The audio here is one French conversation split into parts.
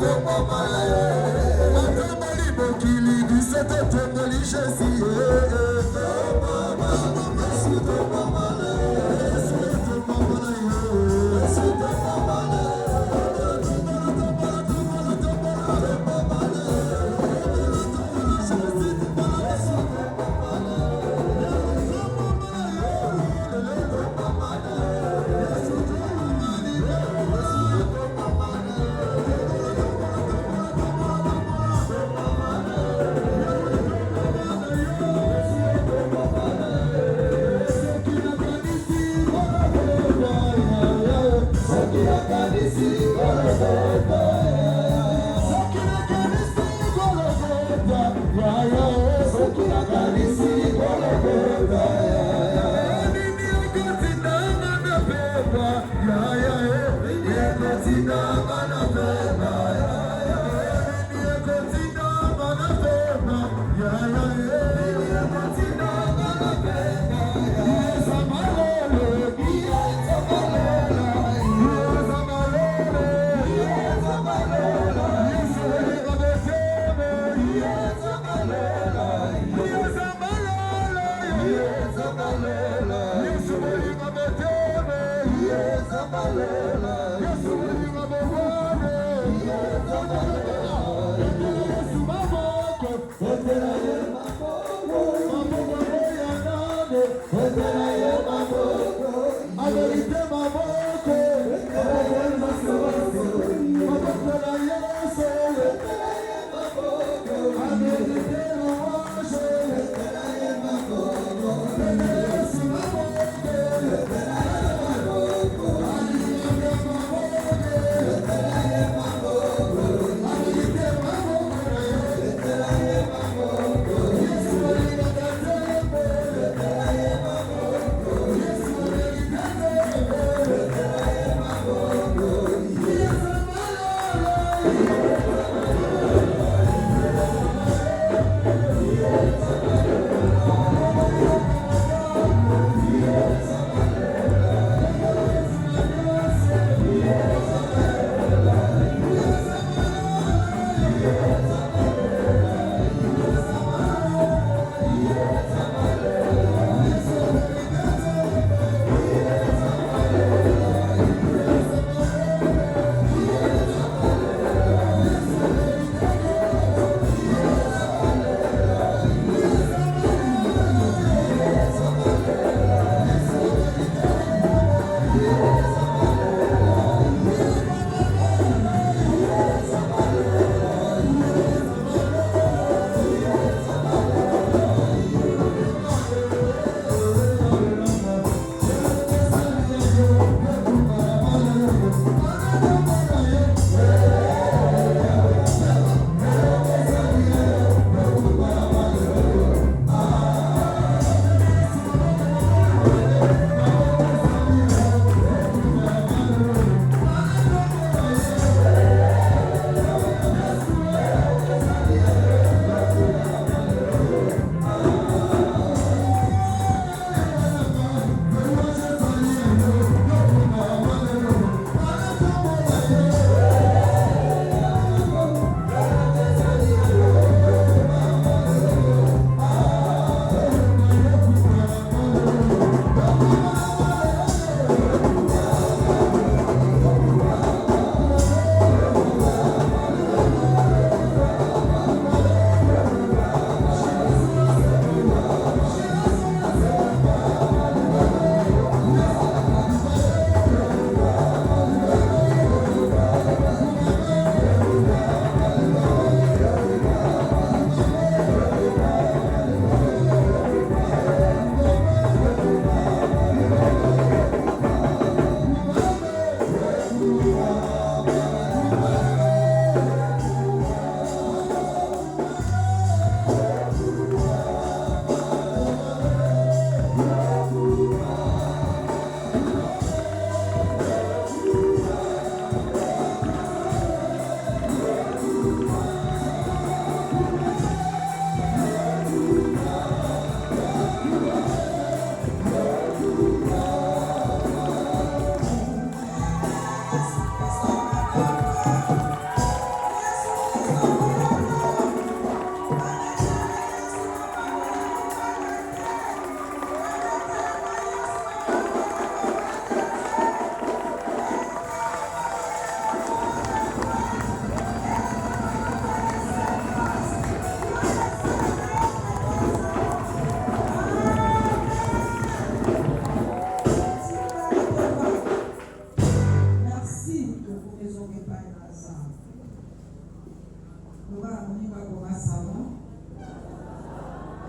Yes,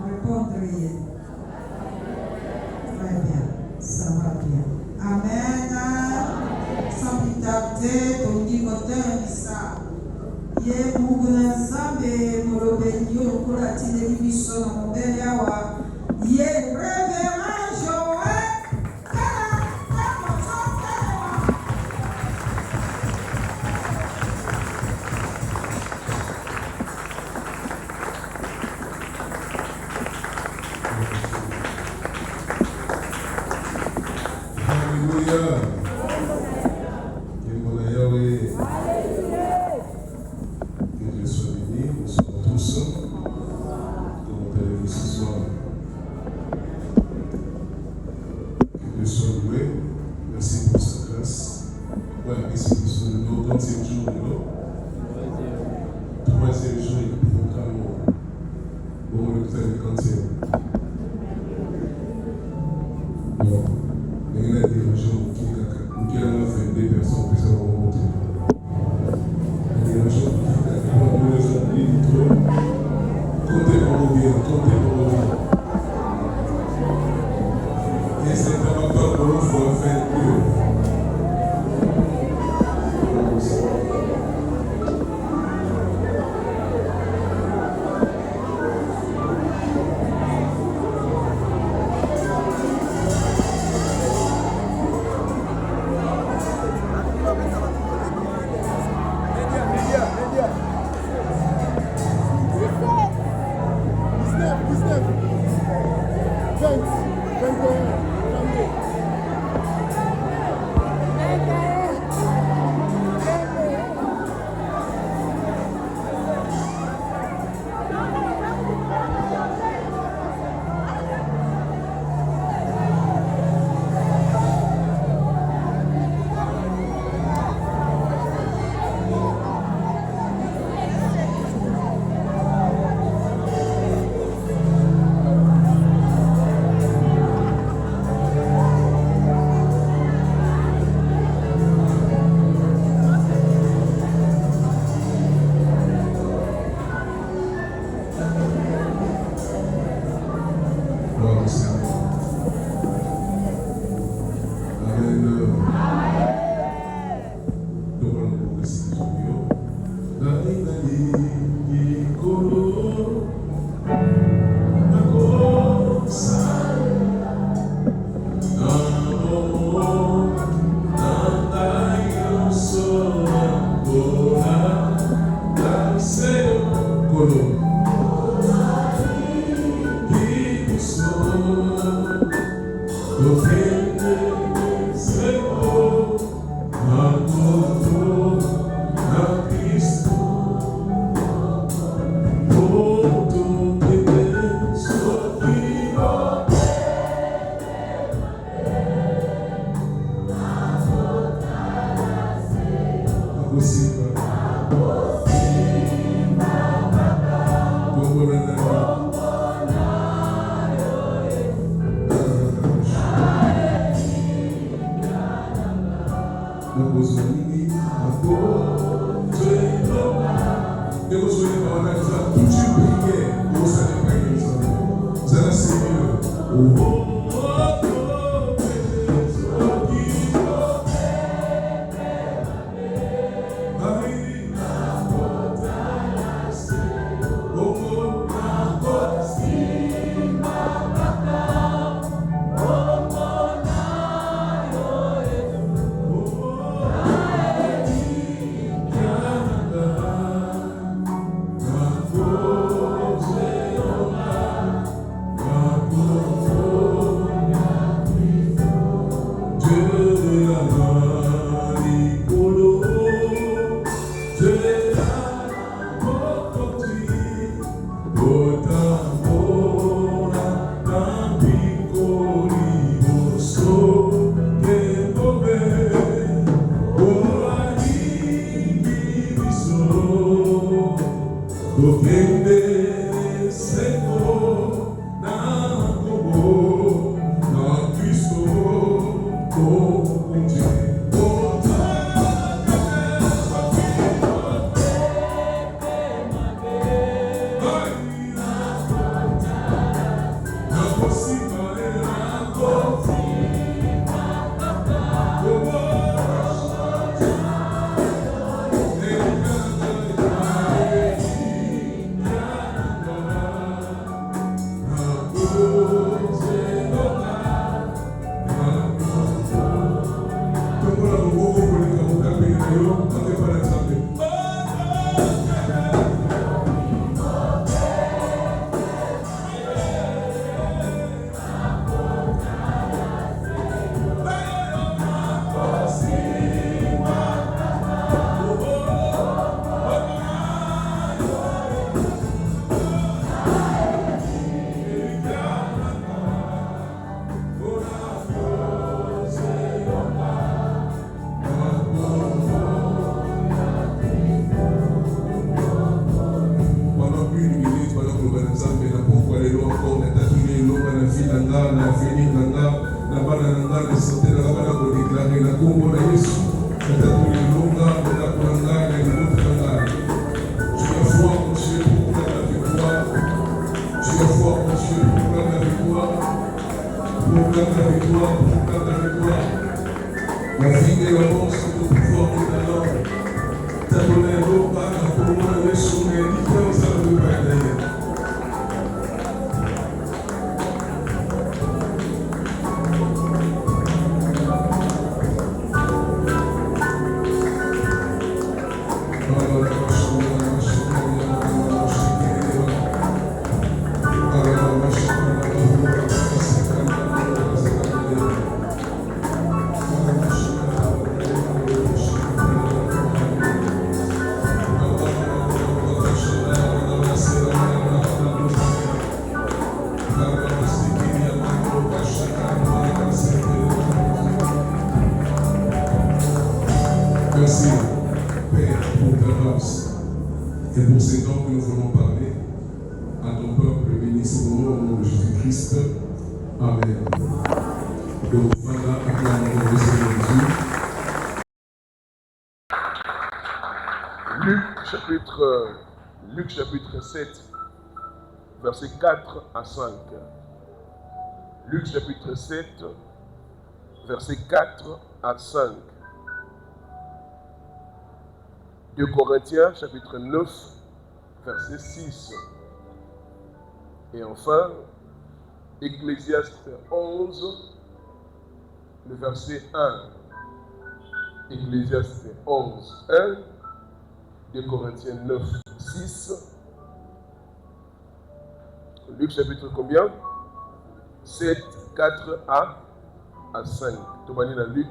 Répondre. Très bien, ça va bien. Amen. Sans plus tarder, ton côté ça. Ye muguna zambe morobenyo kulatine bibiso na mbele yawa. Ye révérend Joël. vie nanga, na avenir nanga, na bana nanga, na santé nanga, bana ko déclarer na kombo na Yesu. Na longa, na kulanga, na ngouta nanga. Tu as foi en Dieu pour prendre la victoire. Tu as foi en Dieu pour prendre la victoire. Pour prendre la victoire, pour prendre la victoire. La vie et la mort sont au pouvoir de ta langue. Ta donné l'eau, pas la pour moi, les souvenirs, les différences à la nouvelle. Merci, Père, pour ta grâce et pour ces dons que nous voulons parler à ton peuple béni ce moment au nom de Jésus-Christ. Amen. Donc voilà, acclamons le Seigneur Jésus. Luc chapitre 7, versets 4 à 5. Luc chapitre 7, versets 4 à 5. 2 Corinthiens chapitre 9, verset 6. Et enfin, Ecclésiaste 11, le verset 1. Ecclésiaste 11, 1. 2 Corinthiens 9, 6. Luc chapitre combien? 7, 4 à 5. Tombani dans Luc.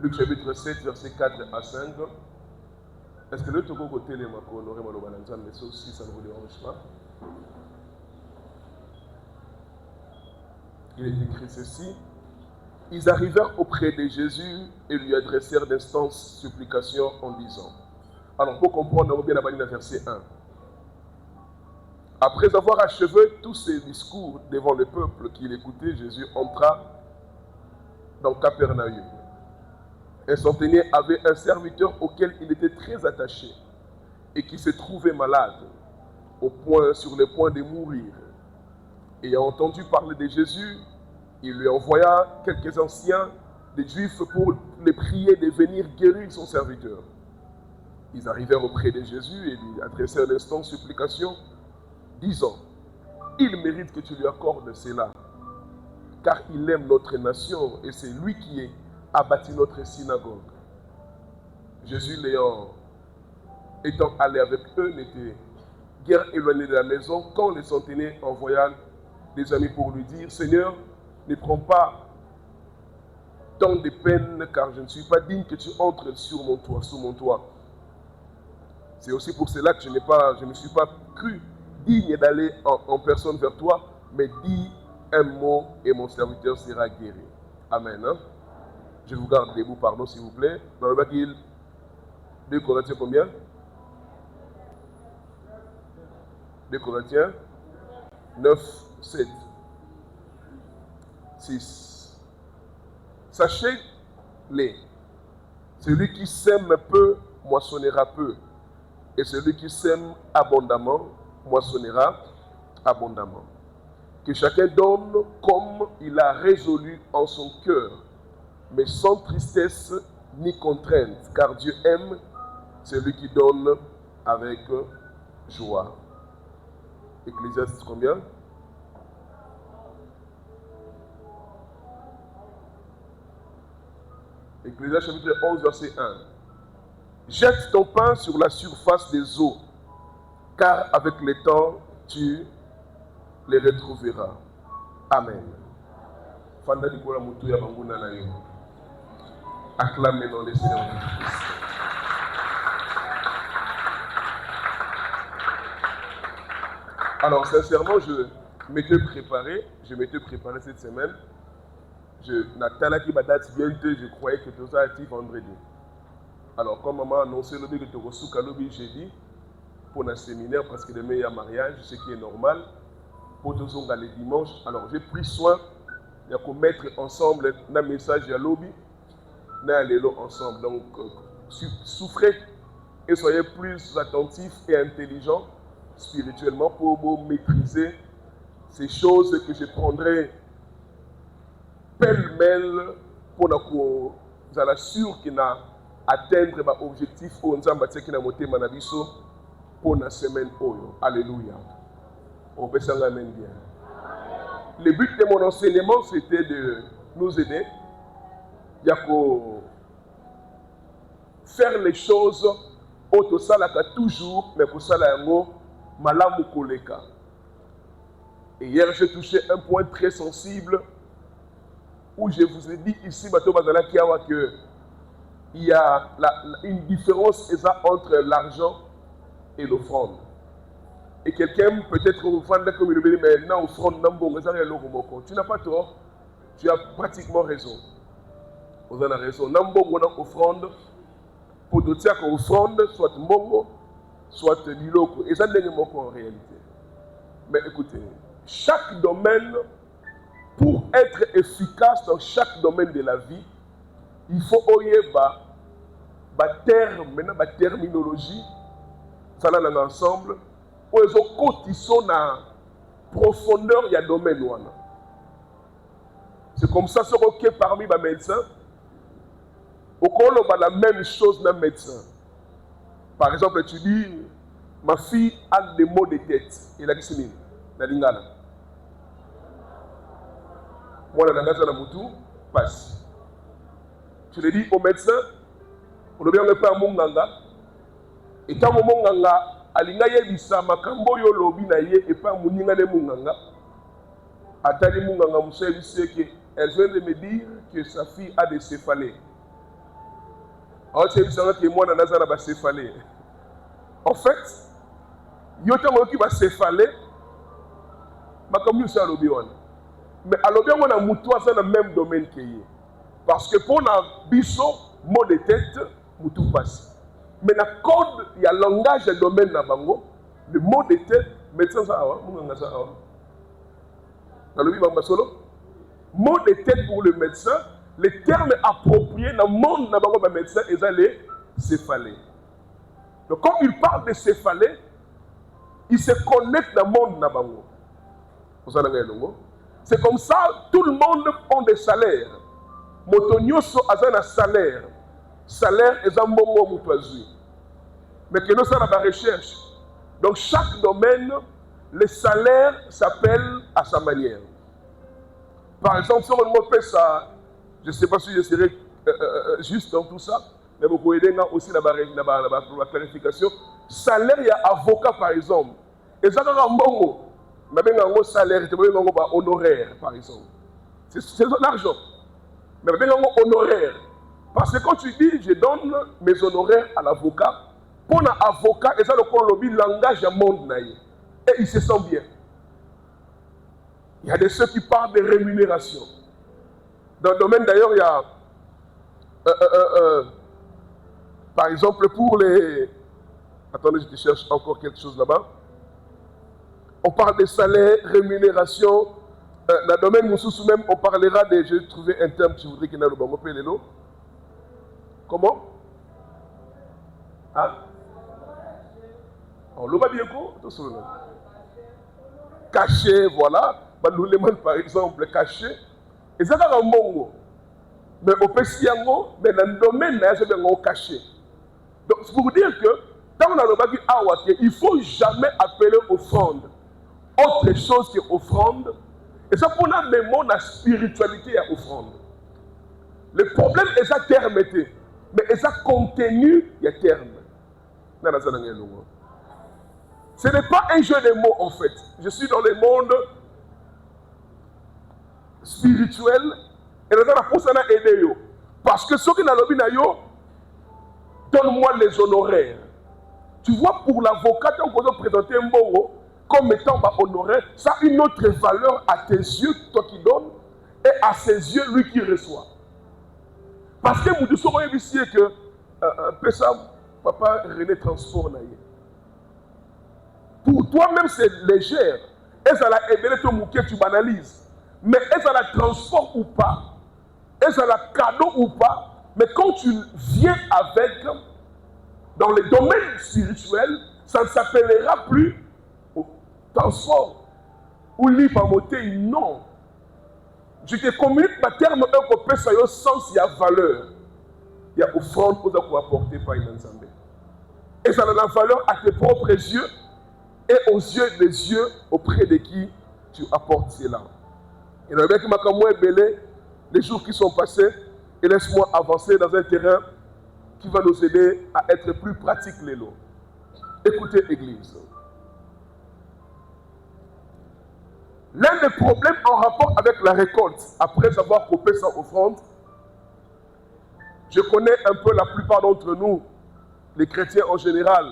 Luc chapitre 7, verset 4 à 5. Est-ce que le Togo côté les Mako honoré Malobananza, mais ça aussi ça ne vous dérange pas? Il est écrit ceci. Ils arrivèrent auprès de Jésus et lui adressèrent d'instances supplications en disant. Alors pour comprendre, on va bien la le verset 1. Après avoir achevé tous ses discours devant le peuple qui l'écoutait, Jésus entra dans Capernaum. Un centenier avait un serviteur auquel il était très attaché et qui se trouvait malade, sur le point de mourir. Ayant entendu parler de Jésus, il lui envoya quelques anciens des Juifs pour les prier de venir guérir son serviteur. Ils arrivèrent auprès de Jésus et lui adressèrent l'instant supplication, disant, « Il mérite que tu lui accordes cela, car il aime notre nation et c'est lui qui a bâti notre synagogue. » Jésus, étant allé avec eux, n'était guère éloigné de la maison quand le centenier envoya des amis pour lui dire, « Seigneur, ne prends pas tant de peine, car je ne suis pas digne que tu entres sous mon toit. C'est aussi pour cela que je ne suis pas cru digne d'aller en personne vers toi, mais dis un mot et mon serviteur sera guéri. » Amen. Hein? Je vous garde debout, pardon, s'il vous plaît. Dans le Baguil, 2 Corinthiens combien? 2 Corinthiens 9, 7, 6. Sachez-les, celui qui sème peu moissonnera peu, et celui qui sème abondamment moissonnera abondamment. Que chacun donne comme il a résolu en son cœur, mais sans tristesse ni contrainte, car Dieu aime celui qui donne avec joie. Ecclésiaste combien? Ecclésiaste chapitre 11, verset 1. Jette ton pain sur la surface des eaux, car avec le temps, tu les retrouveras. Amen. Fanda di kola mutu ya banguna na yo. Acclamez dans les Seigneur Jésus-Christ. Alors sincèrement, je m'étais préparé cette semaine. Natala qui m'a date bientôt, je croyais que tout ça a été vendredi. Alors, comme maman a annoncé le but de Torosuka Lobby, j'ai dit, pour un séminaire, parce que demain il y a mariage, ce qui est normal, pour tous les dimanches. Alors, j'ai pris soin de mettre ensemble un message à Lobby, ensemble. Donc, souffrez et soyez plus attentifs et intelligents spirituellement pour vous maîtriser ces choses que je prendrai pêle-mêle pour nous être sûr qu'il a atteindre l'objectif pour la semaine. Alléluia. Le but de mon enseignement, c'était de nous aider à faire les choses autosalaka toujours, mais pour ça, malamu koleka. Et hier, j'ai touché un point très sensible où je vous ai dit ici, que il y a une différence entre l'argent et l'offrande. Et quelqu'un peut-être offrande comme il dit, mais non, offrande, tu n'as pas tort, tu as pratiquement raison. Vous avez raison. Nambo, offrande, pour te dire qu'on offrande, soit mbongo, soit l'iloko. Et ça n'est pas en réalité. Mais écoutez, chaque domaine, pour être efficace dans chaque domaine de la vie, il faut oyeba terminologie, ça là ensemble, où ils ont cotisé na profondeur il y a domaine. C'est comme ça que parmi les médecins, au cours la même chose d'un médecin. Par exemple, tu dis, ma fille a des maux de tête. Il a dit, c'est la lingala. Moi, la lingala, la moutou, passe. Tu le dis au médecin, on ne vient pas à Munganga. Et quand Munganga, alinga yebisa makambo yo lobi na ye et pas muninga de Munganga. Atali Munganga Moussa sait que elle vient de me dire que sa fille a des céphalées. Alors tu sais que moi Nazara ba céphalée. En fait, yota mo ki ba céphalée. Makambo ça lobi wana. Mais alobi on a mutua ça dans le même domaine que ye. Parce que pour la biso, mot de tête, mutu passe. Mais dans le code, il y a le langage de domaine dans bango, le mot de tête, médecin ça va, munganga ça va. Dans le vivant solo, mot de tête pour le médecin, les termes appropriés dans le monde dans bango médecin, ils ont les céphalées. Donc quand il parle de céphalées, il se connecte dans le monde dans bango. C'est comme ça, tout le monde a des salaires. Motonyoso a un salaire. Salaire est un bon mot. Mais que nous sommes à la recherche. Donc chaque domaine, le salaire s'appelle à sa manière. Par exemple, si on me fait ça, je ne sais pas si je serai juste dans tout ça, mais vous pouvez aider aussi la clarification. Salaire, il y a avocat par exemple. Et ça, c'est un bon mot. Mais il y a un salaire, il y a un honoraire par exemple. C'est l'argent. Mais il y a un honoraire. Parce que quand tu dis, je donne mes honoraires à l'avocat, pour l'avocat, et ça le langage du monde. Et il se sent bien. Il y a des ceux qui parlent de rémunération. Dans le domaine d'ailleurs, il y a, par exemple, pour les... Attendez, je cherche encore quelque chose là-bas. On parle de salaire, rémunération. Dans le domaine Moussous même, on parlera de... J'ai trouvé un terme que je voudrais qu'il y ait le bon. Comment? Hein? On l'a pas bien quoi? Caché, voilà. Par exemple, caché. Et ça, c'est un bon mot. Mais au Pessiango, mais dans le domaine, c'est un mot caché. Donc, c'est pour vous dire que, dans le il ne faut jamais appeler offrande autre chose que offrande. Et ça, pour nous, même la spiritualité est offrande. Le problème est ça terme. Mais ça contenu, il y a terme. Ce n'est pas un jeu de mots en fait. Je suis dans le monde spirituel et nous allons pour ça aider. Parce que ceux qui n'ont pas yo, donne-moi les honoraires. Tu vois, pour l'avocat, on peut présenter un bon comme étant honoraire, ça a une autre valeur à tes yeux, toi qui donnes, et à ses yeux, lui qui reçoit. Parce que nous sommes ici que ça, papa René transport na ye. Pour toi-même, c'est légère. Est-ce que la ébélé te mouquet, tu banalises. Mais est-ce que la transport ou pas? Est-ce que la cadeau ou pas? Mais quand tu viens avec, dans les domaines spirituels, ça ne s'appellera plus transport. Ou lipamoté, non. Je te communique ma terme un peu ça y a sens, il y a valeur. Il y a offrande pour apporter par une ensemble. Et ça a la valeur à tes propres yeux et aux yeux des yeux auprès de qui tu apportes cela. Et dans le mec qui belé, les jours qui sont passés, et laisse-moi avancer dans un terrain qui va nous aider à être plus pratique les lots. Écoutez, Église. L'un des problèmes en rapport avec la récolte, après avoir coupé sa offrande, je connais un peu la plupart d'entre nous, les chrétiens en général,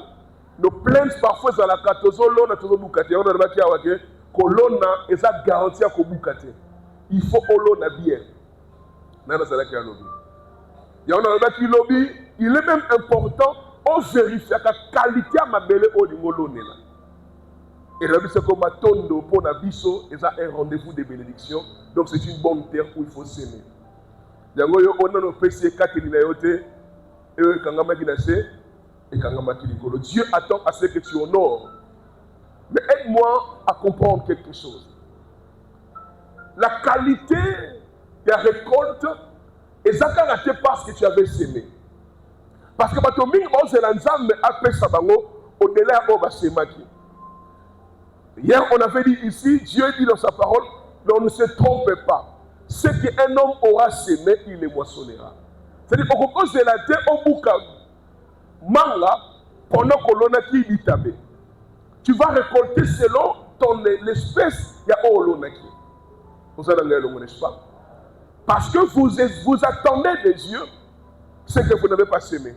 nous plaignent parfois dans la katozo, l'on a toujours boukate, on a remarqué que l'on a et ça garantit à boukate. Il faut que l'on a bien. Il est même important on vérifie la qualité de ma belle au niveau de l'on. Et là, c'est comme un tondo pour Nabiso, et ça un rendez-vous de bénédiction. Donc c'est une bonne terre où il faut s'aimer. On a nos PC 4 et Dieu attend à ce que tu honores. Mais aide-moi à comprendre quelque chose. La qualité de la récolte est ça raté parce que tu avais sémé. Parce que au-delà de hier, on avait dit ici, Dieu dit dans sa parole, on ne se trompe pas. Ce qu'un homme aura sémé, il le moissonnera. C'est-à-dire qu'on pose la terre au bouca manga pendant que l'on a qui vitamé. Tu vas récolter selon ton l'espèce il y a olonaki. Vous allez le n'est-ce pas? Parce que vous attendez des Dieu ce que vous n'avez pas sémé.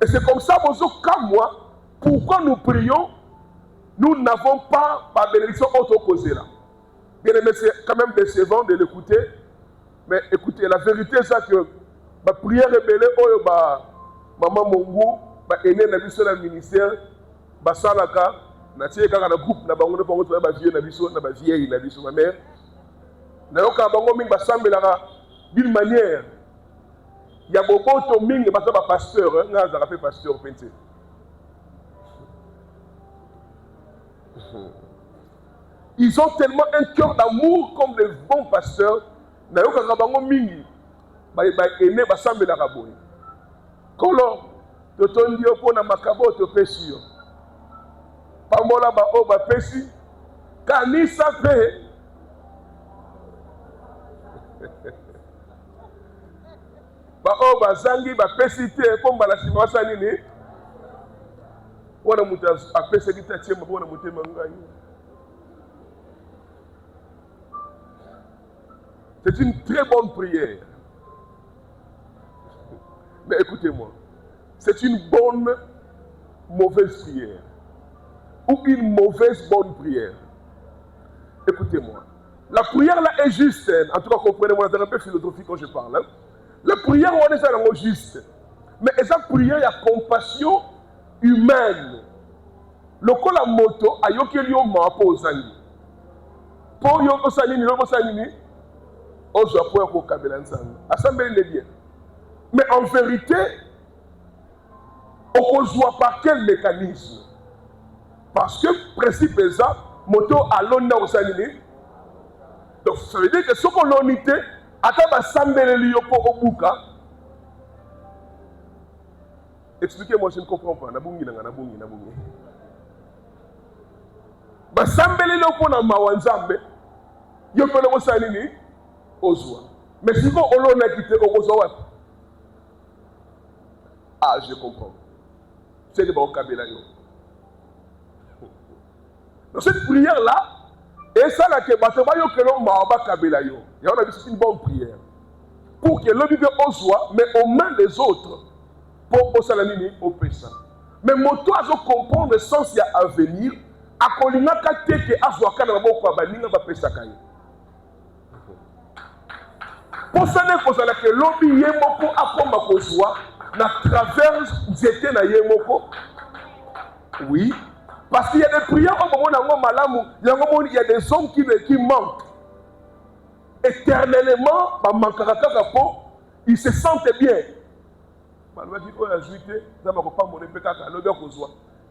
Et c'est comme ça, comme moi, pourquoi nous prions, nous n'avons pas la bénédiction auto-causée là. Bien aimé, c'est quand même décevant de l'écouter. Mais écoutez, la vérité, c'est que ma prière est belle, maman Mongo, aîné na biso na ministère, basalaka, na tieka na groupe na bango na bango na vieux na biso na vieille na biso ma mère. Na yoka bango mingi basambelaka d'une manière. Il y a beaucoup de mingi basaba pasteur, nga za rappelé pasteur pente. Ils ont tellement un cœur d'amour comme les bons pasteurs. Na yoka bango mingi ba aîné basambelaka boy. Kolo totondi opona makabo to pesio. Pamola ba o ba pesi kanisa pe ba o ba zangi ba pesi te komba la simasa nini wana muta apese kitachie mbona mutema ngai. C'est une très bonne prière. Mais écoutez-moi, c'est une bonne, mauvaise prière. Ou une mauvaise, bonne prière. Écoutez-moi. La prière là est juste. En tout cas, comprenez-moi, c'est un peu philosophique quand je parle. La prière, on est ça juste. Mais cette prière, il y a compassion humaine. Le col la moto, a yokelio ma po zangi. Pour yoko sanini, yoko sanini. Ozo apoya ko kabela nzanga. Assemblée les bien. Mais en vérité, on ne voit pas quel mécanisme. Parce que le principe est ça, moto à l'onda au sanini. Donc ça veut dire que ce qu'on l'a unité, à ta assemblée les yopo au bouka. Expliquez-moi, je ne comprends pas. Nabungi. Assemblée les yopo na mawanzambe. Yopo na sanini. Mais si on l'a quitté au Rosoat, ah, je comprends. C'est de bon Kabelayo. Dans cette prière-là, et ça, là, que Batabayo que l'on m'a Kabelayo, et on a dit c'est une bonne prière. Pour que l'homme vive au soi, mais aux mains des autres, pour au salamini, au péché. Mais mon toit, je comprends le sens qu'il y a à venir, à Kolina Kate, que Azwaka n'a pas balinga, va péché. Pour ça, que l'objet yemoko akoma kozwa na travers nzete na yemoko. Oui. Parce qu'il y a des prières au moment il y a des hommes qui manquent. Éternellement, ils se sentent bien.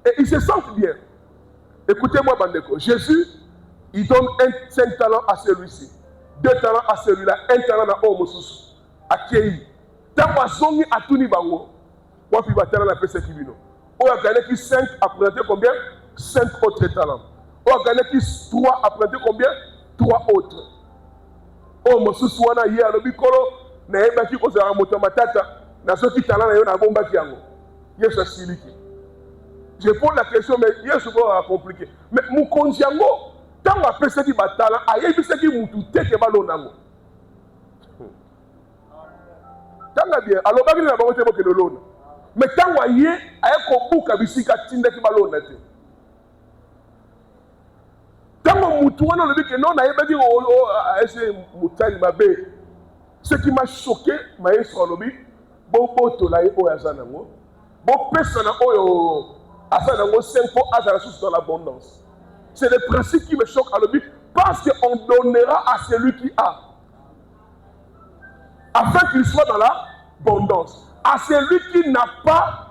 Et ils se sentent bien. Écoutez-moi, Bandeko. Jésus, il donne 5 talents à celui-ci, 2 talents à celui-là, 1 talent à Omosus, à Kei. Tant que à Tuni Bango, on peut battre la paix Kibino. On a gagné qui 5 à présenter combien? 5 autres talents. On a gagné qui 3 à présenter combien? 3 autres. Omosus, on a hier le bicolo, n'a pas qui cause un motomatata, n'a ce qui talent et on a bomba qui a. Yes, c'est siliki. Je pose la question, mais il y a souvent compliqué. Mais mon conjango, tant qu'on appelle ce qui batala, aïe, il ce qui moutou, t'es que balonango. Tant qu'on bien, alors pas qu'il n'a pas été que de l'on. Mais tant qu'on y est, aïe, qu'on boucle à bisika, t'inde qui balonate. Tant qu'on moutou, on a dit que non, aïe, pas dit, oh, c'est moutaille ma bé. Ce qui m'a choqué, m'a eu sur l'objet, bon, poto là, oh, yazanango. Bon, personne, oh, dans l'abondance. C'est le principe qui me choque à l'objet parce qu'on donnera à celui qui a. Afin qu'il soit dans l'abondance. À celui qui n'a pas,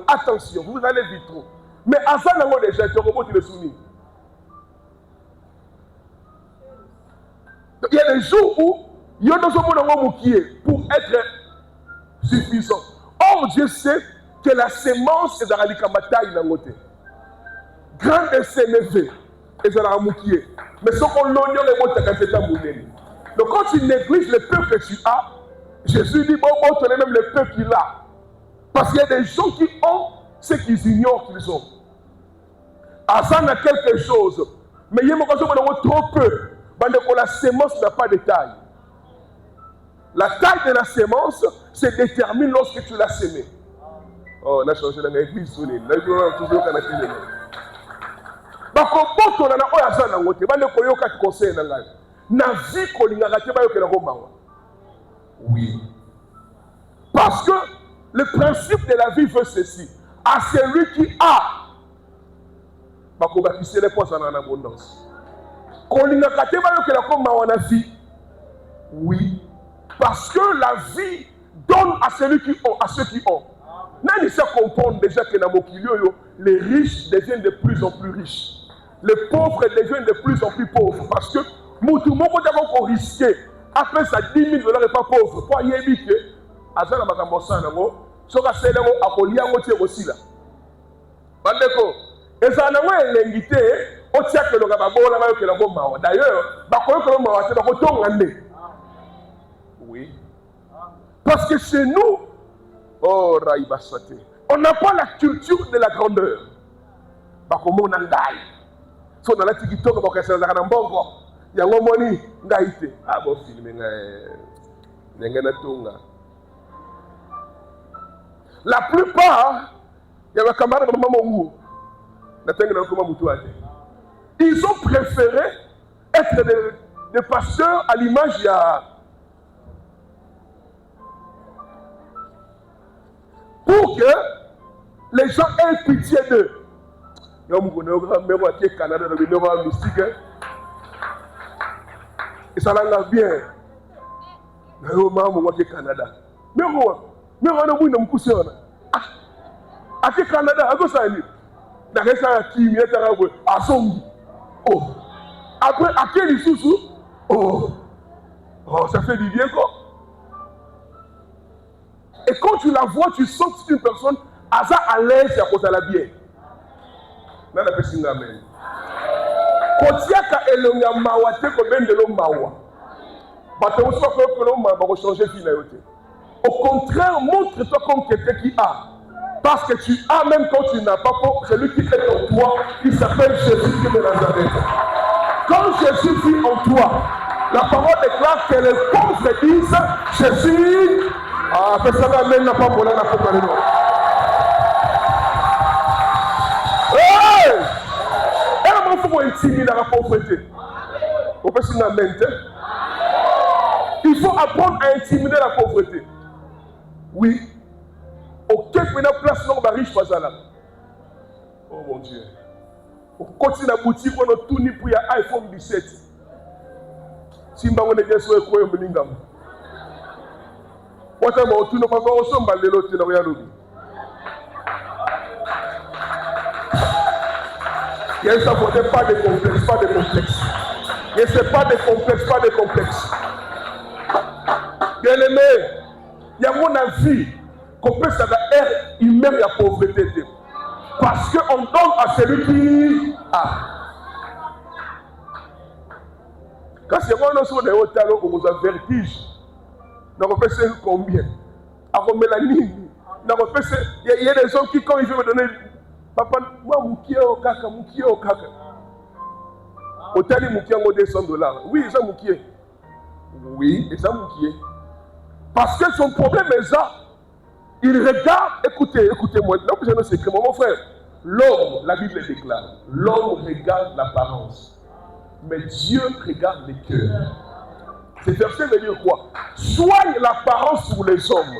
attention, vous allez vite trop. Mais Azanango déjà, il est soumis. Il y a des jours où il y a des gens pour être suffisant. Or, Dieu sait que la sémence est dans la likamataï dans côté. Grand et sénévé est dans la moukié. Mais ce qu'on l'honneur est bon, c'est un moulin. Donc, quand tu négliges le peuple que tu as, Jésus dit, bon, tu as même le peuple qu'il a. Parce qu'il y a des gens qui ont ce qu'ils ignorent qu'ils ont. Azan a quelque chose, mais il y a trop peu. La sémence n'a pas de taille. La taille de la sémence se détermine lorsque tu l'as sémée. Oh, on a changé dans l'église. On a toujours qu'à la télé. Oui. Parce que le principe de la vie veut ceci. À celui qui a, c'est les poissons en abondance. Oui. Parce que la vie donne à celui qui ont, à ceux qui ont. Nous devons comprendre déjà que dans les riches deviennent de plus en plus riches. Les pauvres deviennent de plus en plus pauvres. Parce que nous devons risquer. Après ça, 10 000 $ n'est pas pauvre. Pour y éviter, à ça, on va faire ce qu'on a fait, on va aussi là. Et ça, on a l'invité, on tient que le gars d'ailleurs, oui. Parce que chez nous, oh, on n'a pas la culture de la grandeur. Parce que mon angaï. Si on a la TikTok, on va faire ça dans un bon corps. Il y a un moment où on a été. Ah bon, film, la plupart, il y a un camarade de maman. Ils ont préféré être des pasteurs à l'image il y a. Pour que les gens aient pitié d'eux. Et ça l'a bien. Mais Canada. Mais Canada, après, à quel sous oh, ça fait du bien quoi. Et quand tu la vois, tu sens que c'est une personne à l'aise et à cause de la bien. Dans la personne amen. Kotiaka elonga mawate ko bendelo mawa. Bato aussi pas que l'homme va changer finalité. Au contraire, montre-toi comme quelqu'un qui a. Parce que tu as même quand tu n'as pas, celui qui est en toi, il s'appelle Jésus de Nazareth. Quand Jésus vit en toi, la parole déclare que les pauvres disent Jésus. Ah, personne n'amène n'a pas pour la parole. Hey! Elle m'a fait intimider la pauvreté. On peut signer amen. Il faut apprendre à intimider la pauvreté. Oui. Auquel place non ba riche pas là. Oh mon Dieu. On continue la boutique on a tout ni pour iPhone 17. Si mba on est bien sûr ko yo mlingam. Wata mo tout no pas on somba lelo te na ya lobi. Il y a ça pas de complexe, pas de complexe. Et c'est pas de complexe, pas de complexe. Bien aimé, il y a mon avis qu'on peut savoir être humain et la pauvreté. Parce qu'on donne à celui qui a. Quand c'est moi, nous sommes au talon, on vous a vertige. Nous avons fait combien? Avant Mélanie, il y a des hommes qui, quand ils veulent me donner, papa, moi, moukié au kaka. Hôtel moukié en $200. Oui, ils ont moukié. Oui, ils ont moukié. Parce que son problème est ça. Il regarde, écoutez-moi, là je ne sais que mon frère, l'homme, la Bible déclare, l'homme regarde l'apparence, mais Dieu regarde les cœurs. Ce verset veut dire quoi? Soigne l'apparence pour les hommes,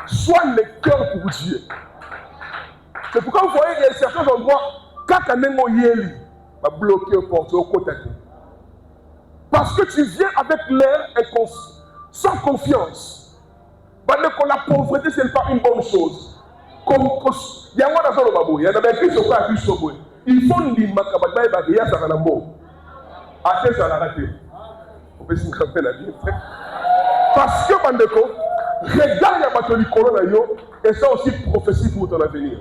soigne les cœurs pour Dieu. C'est pourquoi vous voyez qu'il y a certains endroits, quand on yeli, va bloquer aux portes, au côté. Parce que tu viens avec l'air sans confiance. La pauvreté, ce n'est pas une bonne chose. Il y a un dans le babou, il y a des gens qui sont plus sobrés. Ils font des macabades, il y a un nambo. Attends, ça l'a raté. On peut se rappeler la vie. Parce que, Bandeko, regarde la bataille du corona, et ça aussi prophétie pour ton avenir.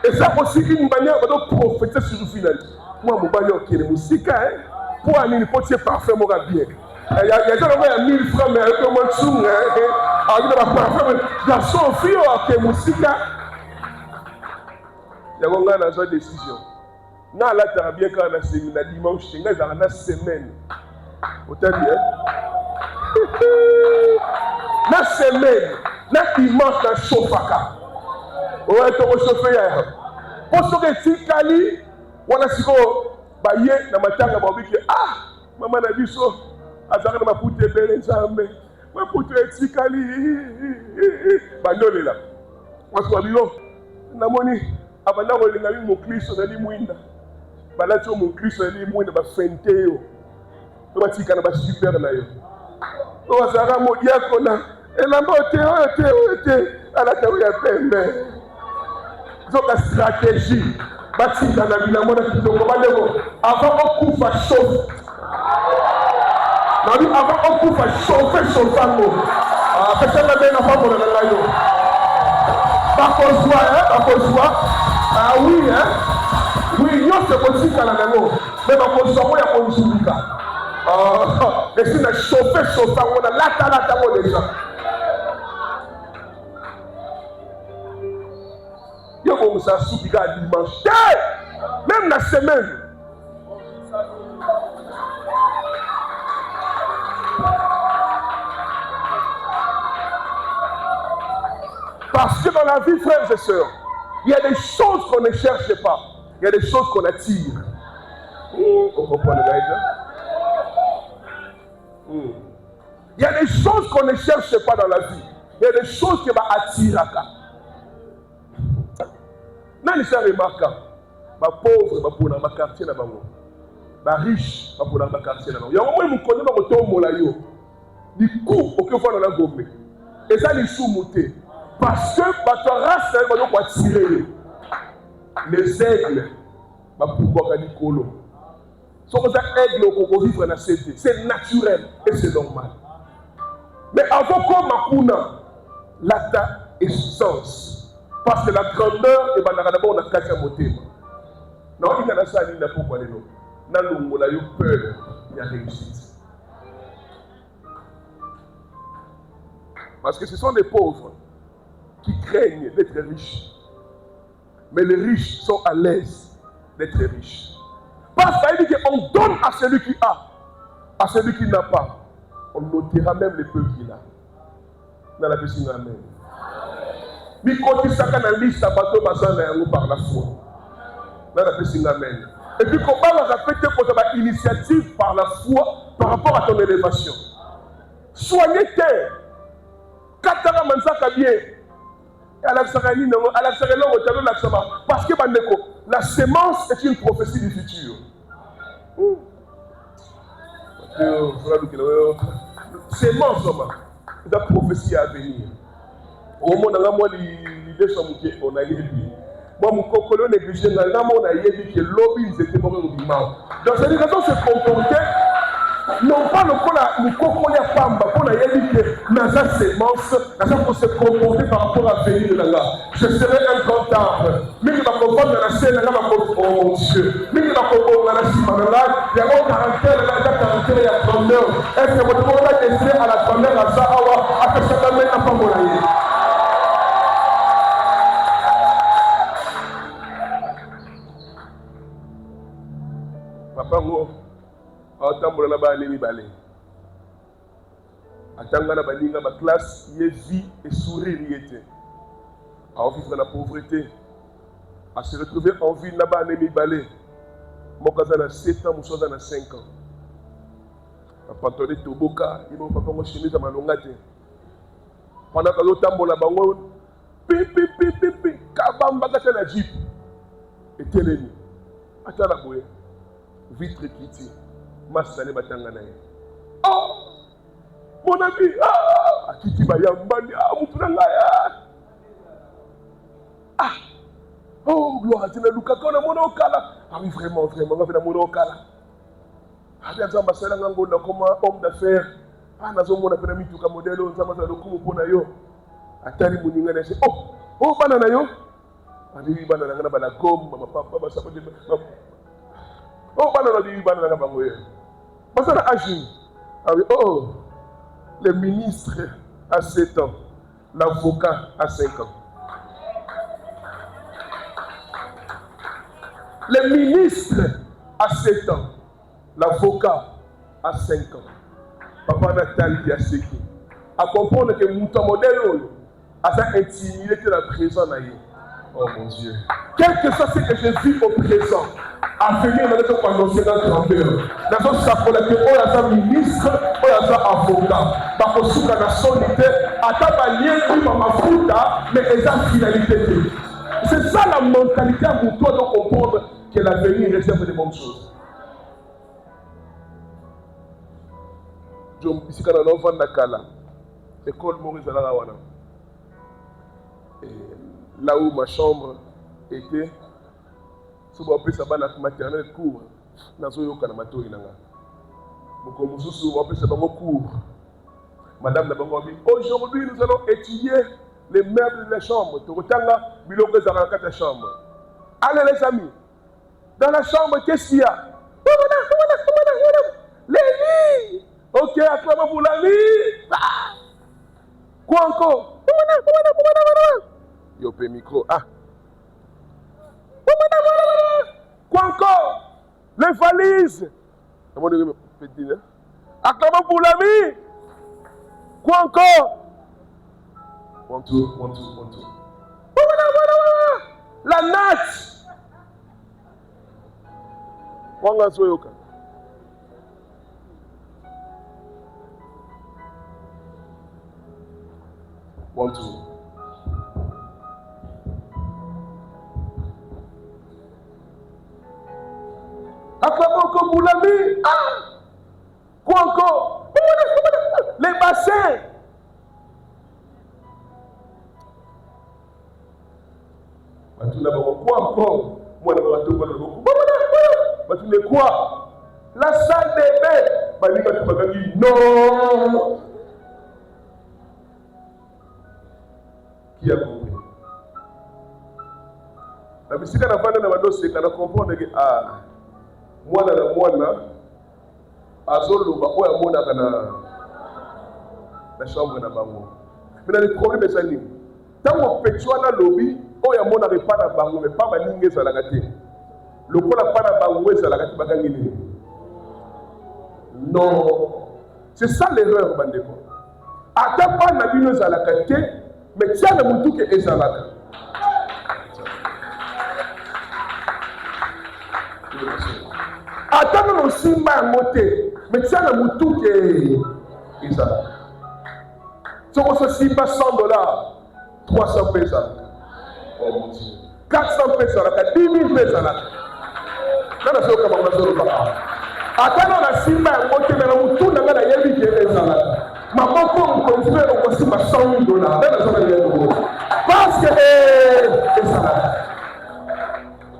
Et ça aussi une manière de prophétiser sur le final. Moi, je suis un musique, pour aller une petite parfum, moi, bien. Il y a des gens qui ont 1000 francs, mais un peu moins de sous, il y a des parfum, garçon, fille, qui est musique. Il y a une décision. Non, là, tu as bien quand on a séminaire dimanche, tu as une semaine. Autant dire. La semaine, la dimanche, la chauffaka. Ouais, tu vas chauffer. Pour ce que tu as wana siko baye na matanga babiki mama na biso azaka na mapute bele nzambe mapute etikali bandolela wasu bilo namoni abanda ko linga mo Kristo na limwinda balacho mo Kristo na limwinda ba fenteo to batika na ba super na yo to wasaka mo diako na elamba ote ala tawo ya pembe zoka stratégie batika na bilamona kitoko baleko avant on coupe chauffe na bi avant on coupe chauffe tango peut-être bien na famo na ngayo bakozwa oui nyonso kotika na nango mais bakozwa mo ya konzulika et si na chauffe tango na lata mo déjà yo ko musa soupika dimanche même la semaine parce que dans la vie, frères et sœurs, il y a des choses qu'on ne cherche pas, il y a des choses qu'on attire. On comprend les gars? Il y a des choses qu'on ne cherche pas dans la vie, il y a des choses qui vont attirer. Nani ça remarquable? Ma pauvre, ma pauvre, ma quartier na bango. Ma riche, ma pauvre, ma quartier na bango. Il y a un moment où on connaît ma tomo la yo. Du coup, aucun fois dans la gomme. Et ça les sous-moutés. Parce que ma race, elle va donc attirer les aigles. Ma pauvre, ma colo. Si on a aigle au Congo vivre dans la CT, c'est naturel et c'est normal. Mais avant qu'on m'appuna, l'ata est sens. Parce que la grandeur est d'abord on a caché à monter. Non, il y a ça, il y a pourquoi les noms. Nous avons peur, il y a réussite. Parce que ce sont des pauvres qui craignent d'être riches. Mais les riches sont à l'aise d'être riches. Parce qu'il dit qu'on donne à celui qui a, à celui qui n'a pas. On notera même les peu qu'il a. Dans la piscine, amen. mikotisaka na liste bato baza na yango par la foi. Là, la personne amen. Et puis, comment on répète que initiative par la foi par rapport à ton élévation. Soignez terre. Katara manzaka bien. Parce que la sémence est une prophétie du futur. Sémence, c'est une prophétie à venir. Au moment où l'idée sont on a eu. Moi, mon cocolon négligé, on a eu que lobby était mauvais au dimanche. Donc, c'est une raison de se comporter. Non pas le coup là, nous cocolons pamba, pour la dit que dans sa sémence, pour se comporter par rapport à venir de là. Je serai un grand arbre. Mais il va comprendre la scène, il va comprendre, oh mon Dieu. Mais il va comprendre la cime là, il y a un caractère, il y a grandeur. Est-ce que votre monde a destiné à la grandeur à ça, à que chacun mette un peu mon aïe? Papa, moi. Atambola na ba nemi balé. Atanga na balinga ba classe, ye vie et sourire yete. À vivre dans la pauvreté, à se retrouver en ville na ba nemi balé. Mokaza na 7 ans, mosoza na 5 ans. A pantalon toboka, il m'a papa mo chemise à malongate. Pendant que l'otambola bango, pi, kabamba kata na jeep. Et telemi. Atala boye. Vitre kiti. Masale batangana. Oh, mon ami, akiti bayambani, mutunangaya. Oh, gloire à Dieu, Luka kona mona okala. Ah oui, vraiment, on va faire mona okala. Hadi azamba masala ngango na comme homme d'affaires. Nazo mona pena mitu ka modelo nzamba za lokumu pona yo. Atari muninga na se. Oh, banana yo. Abi banana ngana bana kom, mama papa ba sapo de. Oh, banana di banana bango yo. Parce que Agim, le ministre a 7 ans, l'avocat a 5 ans. Le ministre a 7 ans, l'avocat a 5 ans. Papa Nathalie Diaseki, à comprendre que mon modèle a ça intimidé que la présence n'a eu. Oh mon Dieu. Quel que soit ce que je vis au présent, à venir dans notre annoncer dans grandeur. Dans notre sapolette, on a un ministre, on a un avocat. Parce que sous la solité, à ta manière, tu vas m'affronter, mais c'est sa finalité. C'est ça la mentalité pour toi de comprendre que l'avenir réserve de bonnes choses. Ici, quand on a Nakala, l'école Maurice Alarawana. Là où ma chambre était, si vous appelez ça maternelle cours, dans cours. Madame n'a pas dit, aujourd'hui nous allons étudier les meubles de la chambre. La chambre. Allez les amis, dans la chambre, qu'est-ce qu'il y a? Les lits. Ok, acclamons pour la lit. Quoi encore? Yo, pe micro. Quoi encore? Les valises. Acclamons pour l'ami. Quoi encore? 1, 2, 1, 2, 1, 2. La natte. Wanga soyoka. One, two. Acclamons comme vous l'avez. Quoi encore? Les bassins. Quoi encore? Moi, je ne quoi? La salle des bains. Non. Qui a compris? La musique n'a pas de dossier, quand on comprend que moi, azoloba oya monaka na chambre na bango. Mais le problème est ça. Tant que tu as lobby, oya monaka pas na bango, mais pas baninge ezalaka te. Lokola pas na bango ezalaka te bakangini. Non. C'est ça l'erreur bandeko. Ata pas na bino ezalaka te, Mais tiens le moutou que ezalaka. Attends, nous simba à monter. Mais tiens le moutou que ezalaka. Si on se simba $100, 300 pesos. Oh mon Dieu. 400 pesos, 10 000 pesos. Là, on a comment on a attends, on a simba à monter, mais on tourne dans la yébi qui est ezalaka. Ma maman me confie au moins $100 000. Parce que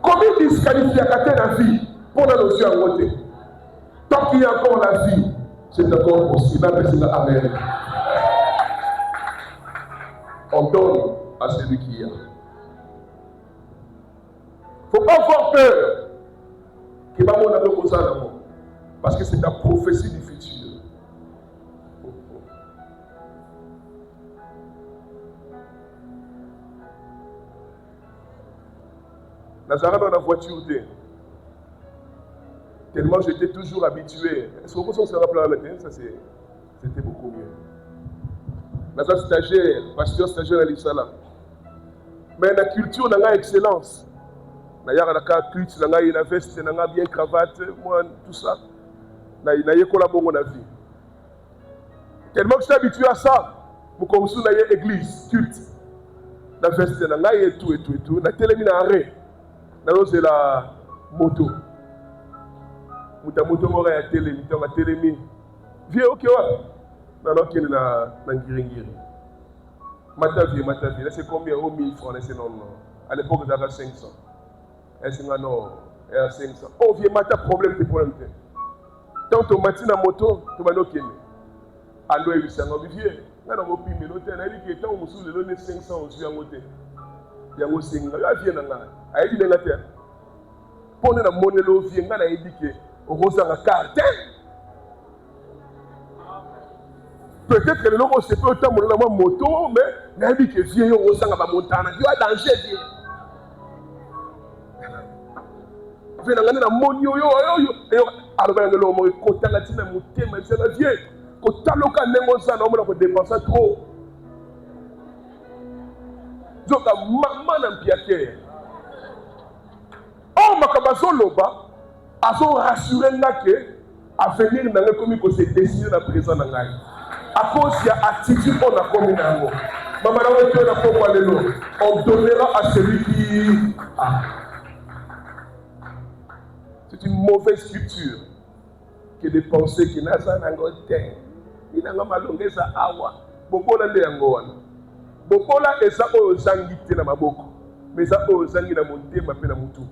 combien de disqualifications dans la vie pour la notion à voter? Tant qu'il y a encore la vie, c'est encore possible. Amen. On donne à celui qui y a. Il ne faut pas avoir peur que maman n'a pas besoin d'amour. Parce que c'est la prophétie du futur. Nazareth dans la voiture, tellement j'étais toujours habitué. Est-ce qu'on se rappelle la matin? Ça c'était beaucoup mieux. Nazareth stagiaire, pasteur stagiaire à l'Isala. Mais la culture n'a excellence. D'ailleurs, la culture n'a une veste, n'a bien cravate, moi tout ça. N'a collaboré dans la vie. Tellement que je suis habitué à ça. Pour qu'on soit dans l'église, culte. La veste n'a et tout. La télé n'a arrêt. C'est la moto. La moto m'a été la télé. Viens, ok, ouais. Non, qui est la Ngiringiri. Mata vie. Là, c'est combien? 1000 francs. C'est non. À l'époque, j'avais 500. Et c'est non. Et à 500. Oh, viens, mata problème. Tant que tu as moto, tu vas nous allo, il s'est envié. Là, on va payer l'hôtel. Il dit que tant que tu as 500, on suit un hôtel. Il y a aussi un aïe de la terre. Pour la monnaie, il y a indiqué au rosa la carte. Peut-être que le logo c'est pas autant de moto, mais il y a indiqué vieux au rosa la montagne. Il y a danger. Viens dans la monnaie, alors que l'homme est content de la montagne, mais c'est la vieille. Quand tu as le cas de ça, on va dépenser trop. Donc, maman n'a pas piqué. Oh, ma cabazo loba, a rassuré que à venir dans le commis que c'est décidé dans la présence de l'Aïe. À cause il y a attitude on a commis dans le maman n'a pas parlé l'eau. On donnera à celui qui a. C'est une mauvaise culture que de penser qu'il n'a pas d'angoté. Il n'a pas de ça awa. Beaucoup n'a pas d'angoté. Beaucoup là et ça au zangi na maboko. Mais ça au zangi na monté ma pe na mutu.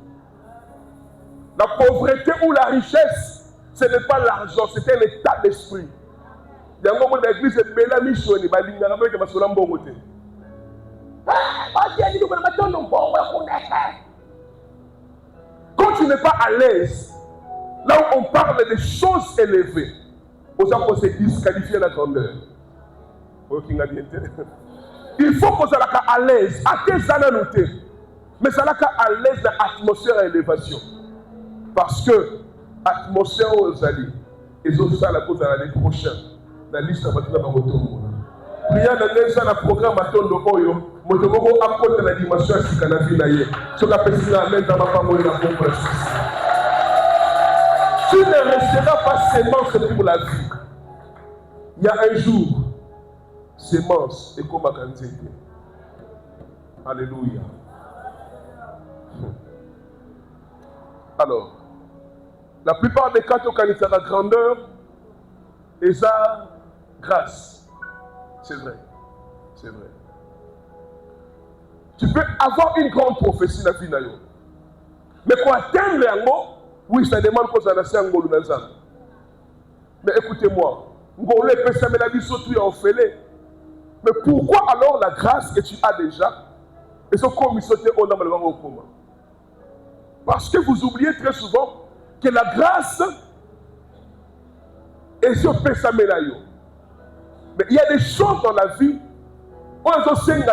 La pauvreté ou la richesse, ce n'est pas l'argent, c'est un état d'esprit. Il y a un moment où l'église est belle à Michoni, il y a un moment où il y a un bon côté. Quand tu n'es pas à l'aise, là où on parle des choses élevées, aux gens qu'on s'est disqualifié la grandeur. Il faut qu'on soit à l'aise, à tes ananotés, mais ça à l'aise dans l'atmosphère et l'élévation. Parce que l'atmosphère aux alliés, ils ont ça la cause à l'année prochaine. La liste va être dans votre monde. Prière dans le programme à ton oyo, motomo apporte la dimension à ce qu'on a vu d'ailleurs. Ce qu'on appelle ça même dans ma femme et la compréhension. Tu ne resteras pas sémence pour la vie. Il y a un jour, sémence et comme à Kanzété. Alléluia. Alors, la plupart des cas, quand il y a la grandeur, et ça, grâce. C'est vrai. C'est vrai. Tu peux avoir une grande prophétie dans la vie. Mais pour atteindre un mot, oui, ça demande qu'on s'adresse à un mot. Mais écoutez-moi, Ngolé peut s'amener la vie surtout en fêlé. Mais pourquoi alors la grâce que tu as déjà, et ce qu'on me sautait au nom de au commun? Parce que vous oubliez très souvent que la grâce est sur Pessamelayo. Mais il y a des choses dans la vie où on se sait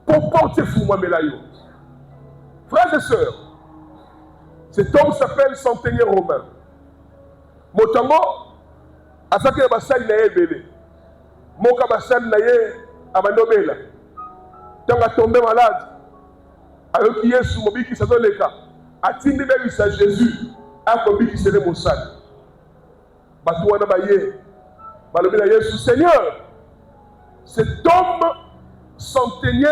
pour porter Fouma Melayo. Frères et sœurs, cet homme s'appelle Centenier Romain. Motambo, à ça qu'il y a Bassal Naébélé. Moka basali na ye abandobela. Tant a tombé malade. Alors qu'il Yesu mobiki sa zoleka. Atindi bebisa Jésus. Akobiki sele mosali. Batu wana baye. Balobi na Yesu, Seigneur, cet homme centenier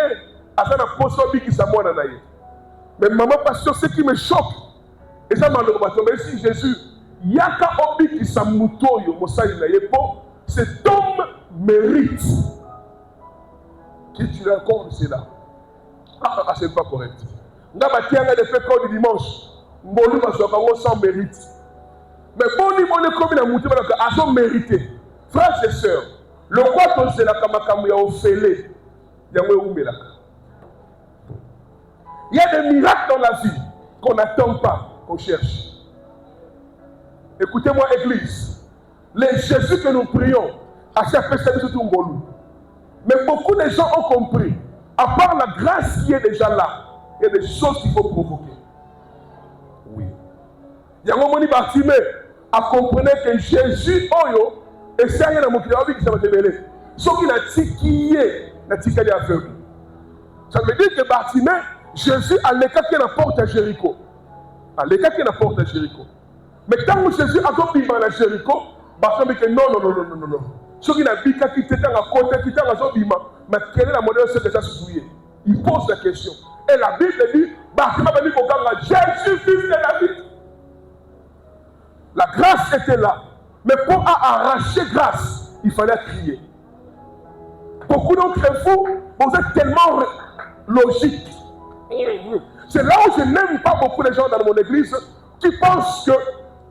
a fait la potion biki sa mwana na ye. Mais maman pasteur, ce qui me choque, et ça m'a dit, si Jésus, yaka obi qui s'amouto yo mosali na yepo, cet homme mérite que tu l'accordes cela. Ah, c'est pas correct. Nga batianga de fait du dimanche, mbolu basoka sans mérite. Mais bon niveau de comme la mouté à son mérité. Frères et sœurs, le roi c'est la kamakamu ya ofélé, yamwe umelaka. Il y a des miracles dans la vie qu'on n'attend pas, qu'on cherche. Écoutez-moi, Église. Les Jésus que nous prions, à chaque personne, c'est tout ngolou. Mais beaucoup de gens ont compris. À part la grâce qui est déjà là, il y a des choses qu'il faut provoquer. Oui. Il y a un moment où Bartimée a compris que Jésus, Oyo, et c'est rien dans mon cœur qui s'est révélé. Ce qui n'a tiqué, n'a tiqué aveugle. Ça veut dire que Bartimée, Jésus a l'écart qui est la porte à Jéricho. A l'écart qui est la porte à Jéricho. Mais quand Jésus a compris dans la Jéricho, Bartimée dit non. Ce qui n'a pas dit qu'il était à côté, qu'il était à Zobima, mais quelle est la modèle de déjà souillé? Il pose la question. Et la Bible dit, Bartimée dit qu'au Jésus, fils de David. La grâce était là. Mais pour arracher grâce, il fallait crier. Beaucoup d'entre vous, vous êtes tellement logiques. C'est là où je n'aime pas beaucoup de gens dans mon église qui pensent que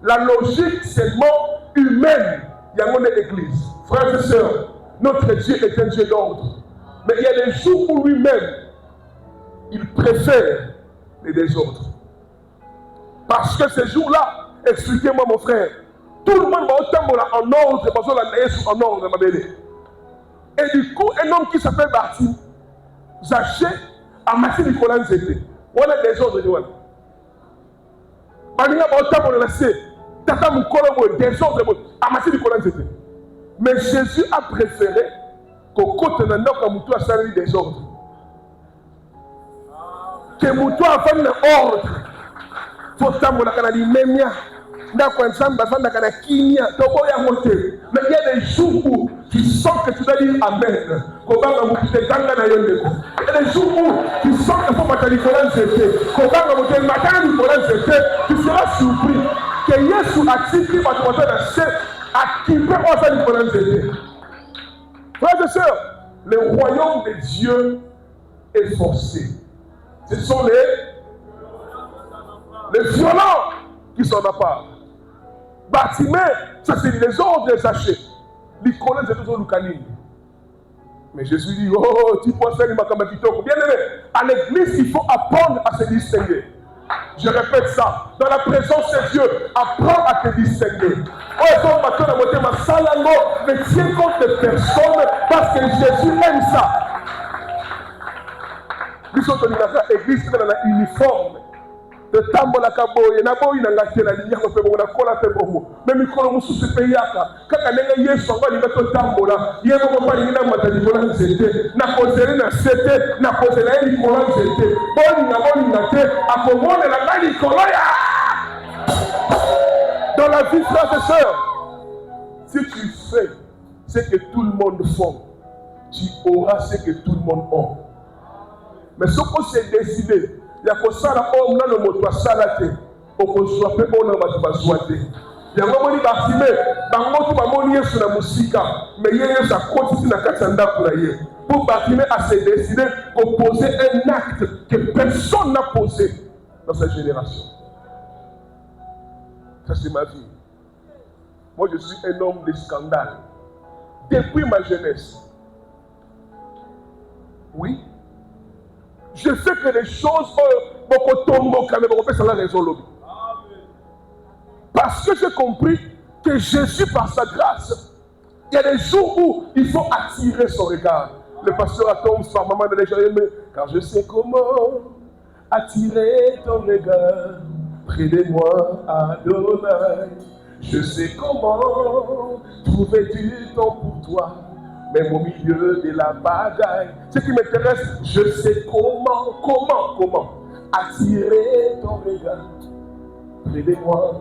la logique seulement humaine, il y a mon église. Frères et sœurs, notre Dieu est un Dieu d'ordre. Mais il y a des jours où lui-même, il préfère les désordres. Parce que ces jours-là, expliquez-moi mon frère, tout le monde va autant en ordre, parce que en ordre, ma belle. Et du coup, un homme qui s'appelle Bartim, Zaché, a massé Nicolas Nzete. On a des ordres de Wana. Baninga va autant on laissé. Tata Moukolo, des ordres de a massé Nicolas Nzete. Mais Jésus a préféré qu'au côté de notre Moutou a servi des ordres. Que Moutou a fait un ordre. Faut tambour la canali memia. Mais il y a des jours où tu sens que tu dois dire Amen. Il y a des jours où tu sens que tu seras surpris que Jésus a tiré à qui peut oser Nicolas Zété. Frères et sœurs, le royaume de Dieu est forcé. Ce sont les violents qui sont à part. Bartimée, ça c'est les ordres des sachets. Nicolas c'est toujours Lucanine. Mais Jésus dit, oh, tu peux faire les makamakitoko. Bien aimé, à l'église, il faut apprendre à se distinguer. Je répète ça. Dans la présence de Dieu, apprends à te distinguer. Oh, mais tiens compte de personne parce que Jésus aime ça. Nous sommes dans l'église qui est dans l'uniforme. De tambola kaboye na boyi na ngatela linya ko pebo na kola pebo même mikolo musu se yaka kaka nenga Yesu ngwa linga to tambola yebo ko bali na matali kola nzete na kozele na sete na kozela eli kola nzete boni ngate akomone la bali koloya. Dans la vie, frères et sœurs, si tu fais ce que tout le monde fait, tu auras ce que tout le monde a. Mais ce qu'on s'est décidé, il y a que ça là, on a le mot de salaté, on soit peu on a le soité. Il y a un moment où Bartimée, dans le monde où il sur la musique, mais il y a sa côte sur la katanda pour aller. Pour Bartimée à se décider de poser un acte que personne n'a posé dans cette génération. Ça c'est ma vie. Moi je suis un homme de scandale. Depuis ma jeunesse. Oui. Je sais que les choses beaucoup tombent quand même, on fait ça la raison lobby. Parce que j'ai compris que Jésus, par sa grâce, il y a des jours où il faut attirer son regard. Le pasteur attend par maman de l'église, car je sais comment attirer ton regard près de moi, Adonai. Je sais comment trouver du temps pour toi. Même au milieu de la bagaille. Ce qui m'intéresse, je sais comment attirer ton regard près de moi,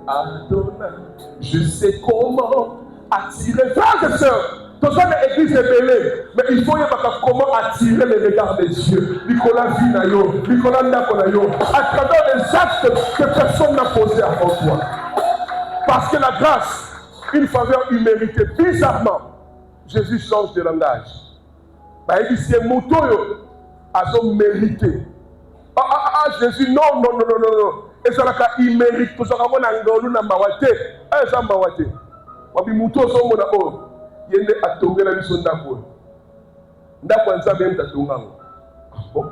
Adonai. Je sais comment attirer. Frères et sœurs, tout ça l'église est belle, mais il faut y avoir comment attirer les regards des cieux. Nicolas Vinayo, Nicolas Nakonayo, à travers les actes que personne n'a posés avant toi. Parce que la grâce, une faveur imméritée, bizarrement, Jésus change de langage. Il dit c'est Moutoyo, a mérité. Jésus, non. Et ça n'a immérite. Tout ça, on a ngolu na mawate. Ça mawate. Wabi Mouto so mona o. Yende atonge la biso ndako. Ndako nza bien tatonga. Bon.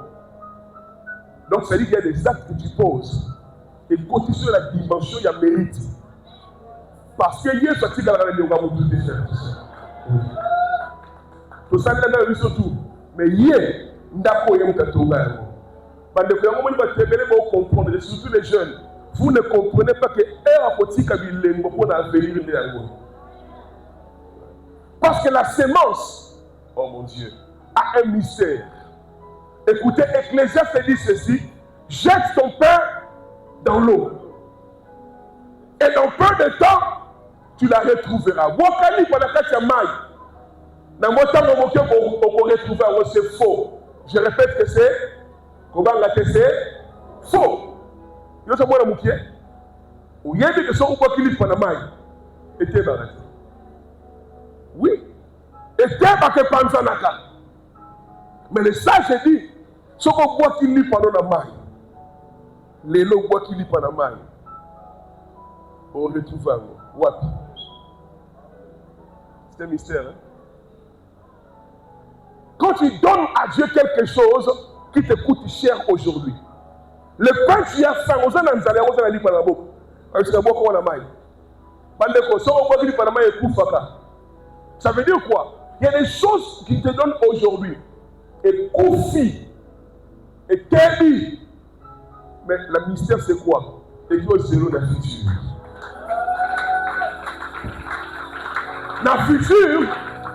Donc ça dit qu'il y a des actes que tu poses et continue sur la dimension il y a mérite. Parce que Dieu sorti dans la réunion va vous tout tout ça là là surtout. Mais hier ndako yem tatonga. Comprendre, surtout les jeunes, vous ne comprenez pas que parce que la sémence, oh mon Dieu, a un mystère. Écoutez, Ecclésiaste dit ceci: jette ton pain dans l'eau, et dans peu de temps, tu la retrouveras. C'est faux. Je répète que c'est comment la c'est faux. Yo ça moi la moukié. Ou y a des gens qui qui panamaï. Était barré. Oui. Était pas que panzanaka. Mais le sage dit ce qu'on voit qui lit panamaï. Les lots voient qui lit panamaï. On retrouve wapi. C'est un mystère. Hein? Quand tu donnes à Dieu quelque chose qui te coûte cher aujourd'hui. Le pain tu as faim, on s'en a dit, on s'en a dit par la bouche. Ça veut dire quoi? Il y a des choses qui te donnent aujourd'hui. Et Koufi, et Kébi. Mais le mystère c'est quoi? Et Dieu c'est le futur. Dans le futur,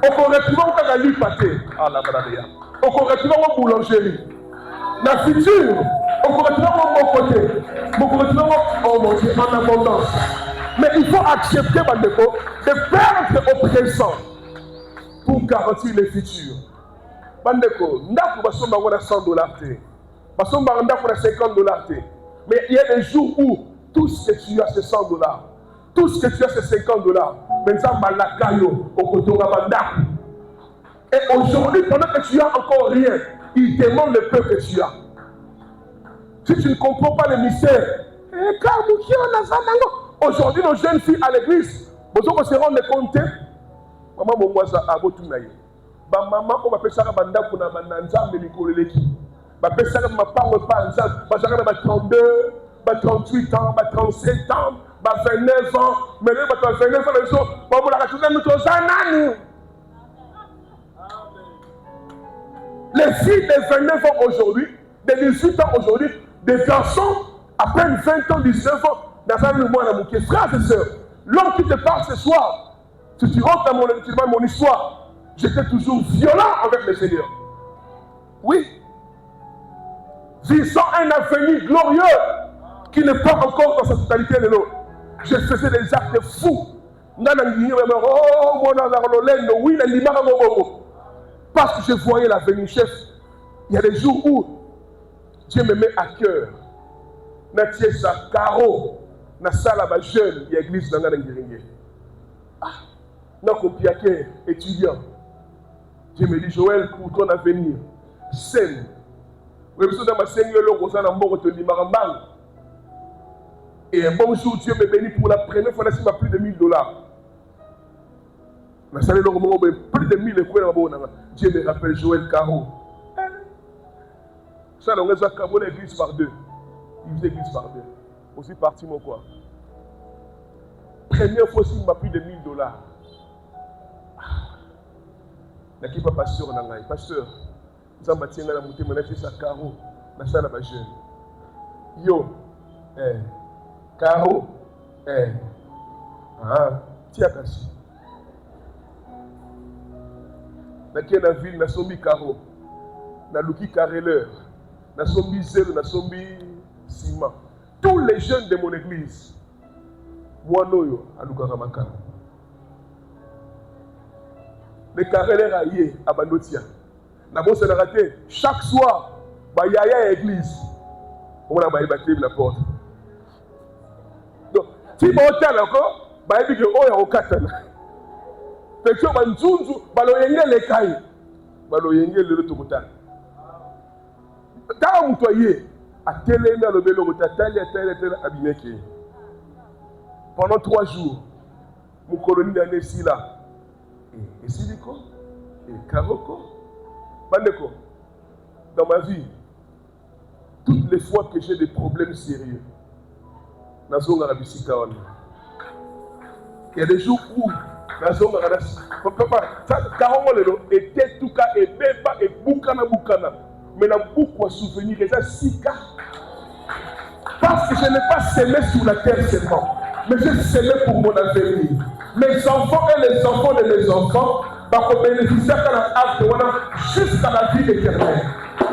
on aurait pu voir un lit pâté. Ah la bradéa. On aurait pu voir une boulangerie. Dans le futur, on pourrait trouver mon côté. On pourrait trouver en abondance. Mais il faut accepter, Bandeko, de perdre au présent pour garantir le futur. Bandeko, ndako basomba wana $100. Basomba ndako na $50. Mais il y a des jours où tout ce que tu as c'est $100. Tout ce que tu as c'est $50. Maintenant, malakayo, au kotonga bandako. Et aujourd'hui, pendant que tu as encore rien, il demande le peu que tu as. Si tu ne comprends pas le mystère, aujourd'hui, nos jeunes filles à l'église, vous se rendent compte, maman, mon moi, ça a voté. Maman, on va faire ça à Banda pour la Bananza, mais Nicoléleki. On va faire ça à ma part, pas en 32, 38 ans, 37 ans, 29 ans, mais là, 29 ans, on va la les filles de 29 ans aujourd'hui, de 18 ans aujourd'hui, des garçons à peine 20 ans, 19 ans, dans un mois à mon frères et sœurs, l'homme qui te parle ce soir, si tu rentres dans mon histoire, j'étais toujours violent avec le Seigneur. Oui. Visant un avenir glorieux qui n'est pas encore dans sa totalité de l'eau. Je faisais des actes fous. Parce que je voyais l'avenir, chef. Il y a des jours où Dieu me met à cœur. Natie sa caro, na sala ba jeune, il y a église dans la Ngirenge. Ah, na copiaké étudiant. Dieu me dit Joël pour ton avenir, scène. Oui, parce que dans ma seigneur le rosa na mboko te limarambang. Et un bon jour Dieu me bénit pour la première fois là plus de $1000. Na salé le moment plus de 1000 euros na Dieu me rappelle Joël Caro. Ça on a Cabo l'église par deux. Il faisait église par deux. Aussi parti mon quoi. Première fois il m'a plus de $1000. Na qui pas pasteur na ngai pasteur. Nzamba tienga na mutema na tisa Caro na sala ba jeune. Yo Caro tia kasi. Dans la ville, na sombi caro, na luki carreleur, na sombi zéro, na sombi ciment. Tous les jeunes de mon église, moi noyo, à Lukaramaka. Les carreleurs aïe, à Bandotia. Na bon se raté, chaque soir, bah yaya à l'église. On a battu la porte. Donc, si vous avez encore, bah il dit que oh, au Katana. Fait que bah nzunzu, bah l'oyenge les cailles, bah l'oyenge le retour. Quand vous voyez, à télé dans le vélo, tel abîmé qui. Pendant 3 jours, mon colonie d'année ici là, et Siliko, et Karoko, Bandeko, dans ma vie. Toutes les fois que j'ai des problèmes sérieux, il y a des jours où était tout cas et beba et boukana. Mais la beaucoup à souvenir et ça sika. Parce que je n'ai pas semé sur la terre seulement, mais j'ai semé pour mon avenir. Mes enfants et les enfants de mes enfants vont bénéficier jusqu'à la vie éternelle.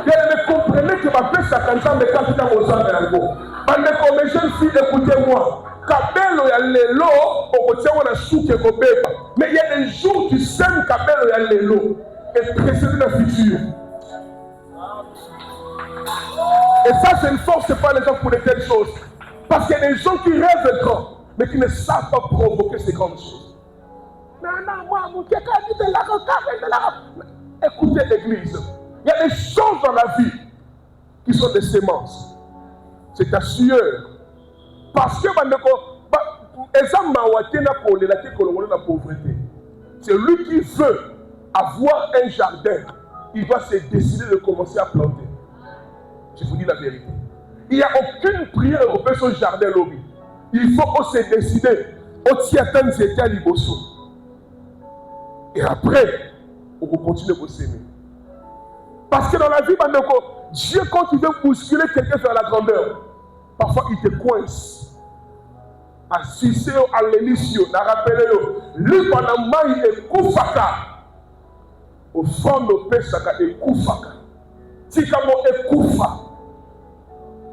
Et ne comprenez que ma paix s'accroche mais quand tu as aux âmes mes jeunes filles, écoutez-moi. Kabelo ya lelo, on a souke kobeba. Mais il y a des jours tu sèmes kabelo ya lelo et précéder le futur. Et ça, c'est une force, c'est pas les gens pour de telles choses. Parce qu'il y a des gens qui rêvent grand, mais qui ne savent pas provoquer ces grandes choses. Non, moi, mon quelqu'un dit de la écoutez l'église. Il y a des choses dans la vie qui sont des semences. C'est ta sueur. Parce que la pauvreté. C'est lui qui veut avoir un jardin. Il doit se décider de commencer à planter. Je vous dis la vérité. Il n'y a aucune prière européenne sur le jardin lobby. Il faut se décider. Et après, on va continuer à s'aimer. Parce que dans la vie, Dieu, quand il veut bousculer quelqu'un vers la grandeur, parfois il te coince. À Siseo, à l'Elisio, à Rappeleo, lui pendant maï et Koufaka. Au fond de Pesaka et Koufaka. Tikamo et Koufa.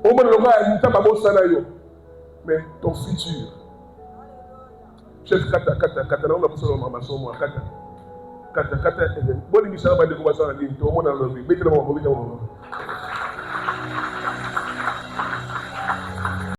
Au moins, le mais ton futur. Chef Kata, on a besoin de ma somme, Kata, bon, il me semble que je vais commencer à dire, tout le monde a levé, mettez-le moi.